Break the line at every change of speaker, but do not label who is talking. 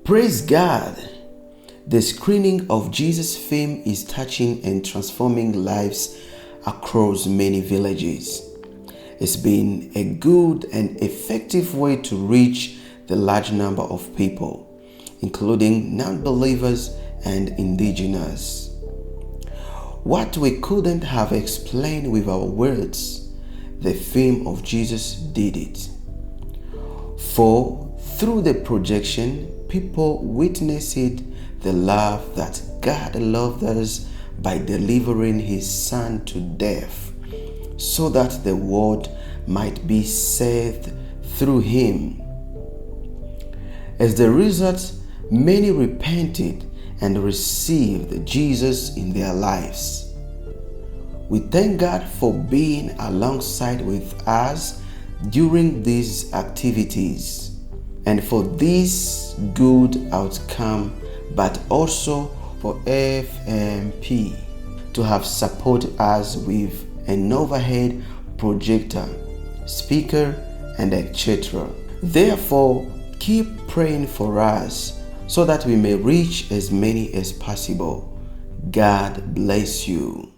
Praise God! The screening of Jesus' film is touching and transforming lives across many villages. It's been a good and effective way to reach the large number of people, including non-believers and indigenous. What we couldn't have explained with our words, the film of Jesus did it. For through the projection, people witnessed the love that God loved us by delivering His Son to death, so that the world might be saved through Him. As the result, many repented and received Jesus in their lives. We thank God for being alongside with us during these activities and for this good outcome, but also for FMP to have supported us with an overhead projector, speaker, and etc. Therefore, keep praying for us so that we may reach as many as possible. God bless you.